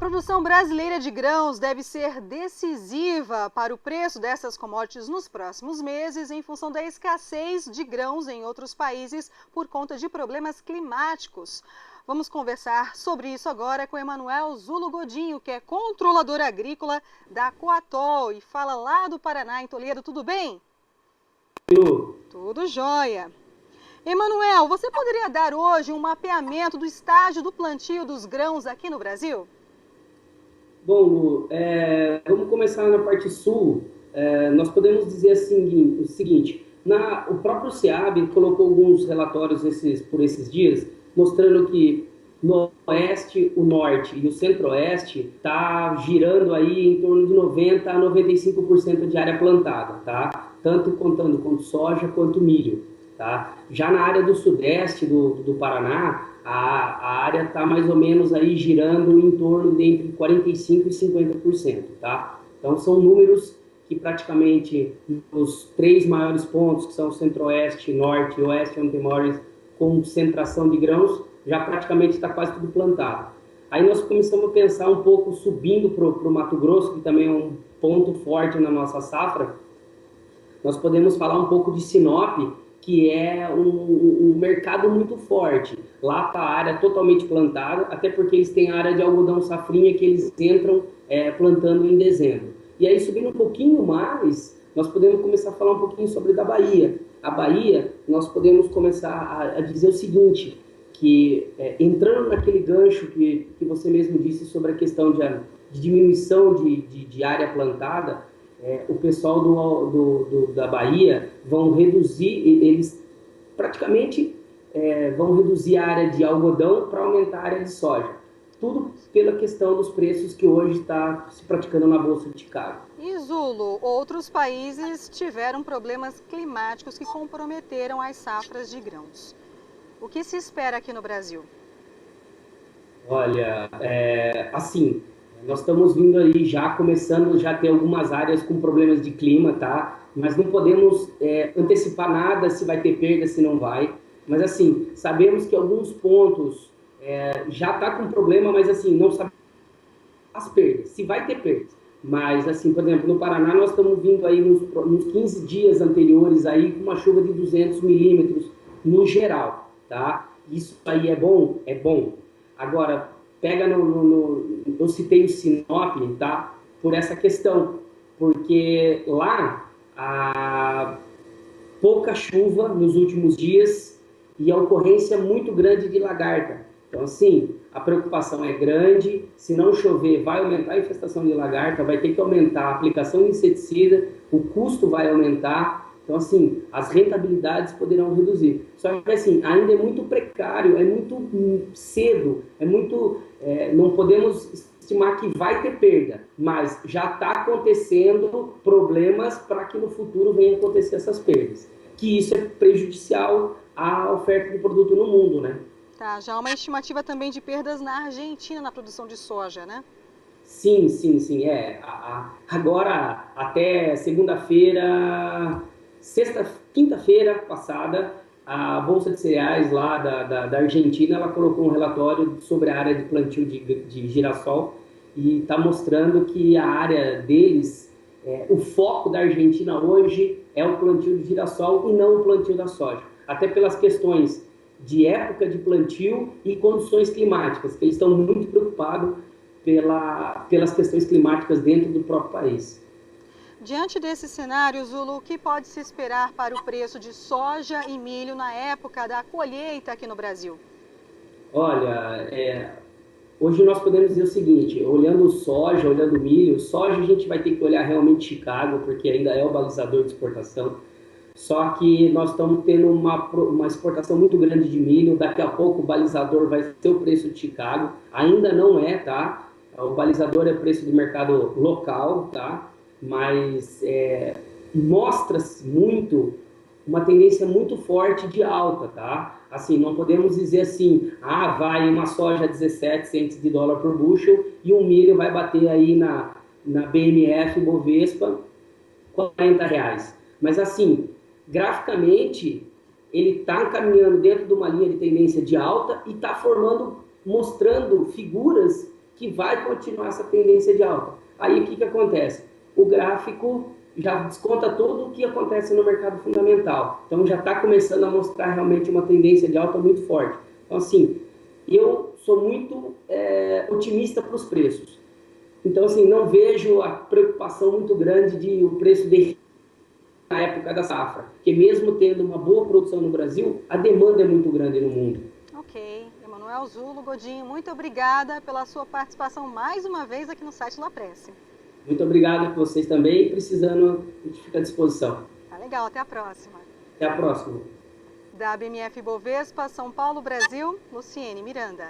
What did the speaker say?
produção brasileira de grãos deve ser decisiva para o preço dessas commodities nos próximos meses, em função da escassez de grãos em outros países por conta de problemas climáticos. Vamos conversar sobre isso agora com Emanuel Zulo Godinho, que é controlador agrícola da Coatol e fala lá do Paraná, em Toledo. Tudo bem? Tudo jóia. Emanuel, você poderia dar hoje um mapeamento do estágio do plantio dos grãos aqui no Brasil? Bom, Lu, vamos começar na parte sul. Nós podemos dizer assim, o seguinte, o próprio SEAB colocou alguns relatórios por esses dias, mostrando que no oeste, o norte e o centro-oeste está girando aí em torno de 90% a 95% de área plantada, tá? Tanto contando quanto soja quanto milho, tá? Já na área do sudeste do Paraná, a área está mais ou menos aí girando em torno de entre 45% e 50%, tá? Então são números que praticamente os três maiores pontos, que são o centro-oeste, norte e oeste, onde tem maior concentração de grãos, já praticamente está quase tudo plantado. Aí nós começamos a pensar um pouco subindo para o Mato Grosso, que também é um ponto forte na nossa safra. Nós podemos falar um pouco de Sinop, que é um mercado muito forte. Lá está a área totalmente plantada, até porque eles têm a área de algodão safrinha que eles entram plantando em dezembro. E aí, subindo um pouquinho mais, nós podemos começar a falar um pouquinho sobre da Bahia. A Bahia, nós podemos começar a dizer o seguinte, que entrando naquele gancho que você mesmo disse sobre a questão de diminuição de área plantada, o pessoal da Bahia vão reduzir, eles praticamente vão reduzir a área de algodão para aumentar a área de soja. Tudo pela questão dos preços que hoje está se praticando na Bolsa de Chicago. E Zulo, outros países tiveram problemas climáticos que comprometeram as safras de grãos. O que se espera aqui no Brasil? Olha, assim, nós estamos vindo aí começando a ter algumas áreas com problemas de clima, tá? Mas não podemos antecipar nada, se vai ter perda, se não vai. Mas assim, sabemos que alguns pontos já está com problema, mas assim, não sabemos as perdas, se vai ter perdas. Mas assim, por exemplo, no Paraná nós estamos vindo aí nos 15 dias anteriores aí com uma chuva de 200 milímetros no geral, tá? Isso aí é bom? É bom. Agora, pega eu citei o Sinop, tá? Por essa questão, porque lá há pouca chuva nos últimos dias e a ocorrência muito grande de lagarta. Então, assim, a preocupação é grande, se não chover vai aumentar a infestação de lagarta, vai ter que aumentar a aplicação de inseticida, o custo vai aumentar, então, assim, as rentabilidades poderão reduzir. Só que, assim, ainda é muito precário, é muito cedo, não podemos estimar que vai ter perda, mas já está acontecendo problemas para que no futuro venham acontecer essas perdas. Que isso é prejudicial à oferta de produto no mundo, né? Tá, já há uma estimativa também de perdas na Argentina na produção de soja, né? Sim. Agora, até segunda-feira, quinta-feira passada, a Bolsa de Cereais lá da Argentina, ela colocou um relatório sobre a área de plantio de girassol e está mostrando que a área deles, o foco da Argentina hoje é o plantio de girassol e não o plantio da soja. Até pelas questões de época de plantio e condições climáticas, que eles estão muito preocupados pelas questões climáticas dentro do próprio país. Diante desse cenário, Zulo, o que pode se esperar para o preço de soja e milho na época da colheita aqui no Brasil? Olha, hoje nós podemos dizer o seguinte, olhando soja, olhando milho, soja a gente vai ter que olhar realmente Chicago, porque ainda é o balizador de exportação. Só que nós estamos tendo uma exportação muito grande de milho, daqui a pouco o balizador vai ser o preço de Chicago, ainda não é, tá? O balizador é preço de mercado local, tá? Mas mostra-se uma tendência muito forte de alta, tá? Assim, não podemos dizer assim, vai uma soja a 17 centes de dólar por bushel e um milho vai bater aí na BMF Bovespa R$40. Mas assim, graficamente, ele está caminhando dentro de uma linha de tendência de alta e está mostrando figuras que vai continuar essa tendência de alta. Aí o que acontece? O gráfico já desconta tudo o que acontece no mercado fundamental. Então já está começando a mostrar realmente uma tendência de alta muito forte. Então assim, eu sou muito otimista para os preços. Então assim, não vejo a preocupação muito grande de o preço de na época da safra, porque mesmo tendo uma boa produção no Brasil, a demanda é muito grande no mundo. Ok, Emanuel Zulo Godinho, muito obrigada pela sua participação mais uma vez aqui no site Lapresse. Muito obrigado a vocês também, precisando, a gente fica à disposição. Tá legal, até a próxima. Até a próxima. Da BMF Bovespa, São Paulo, Brasil, Luciene Miranda.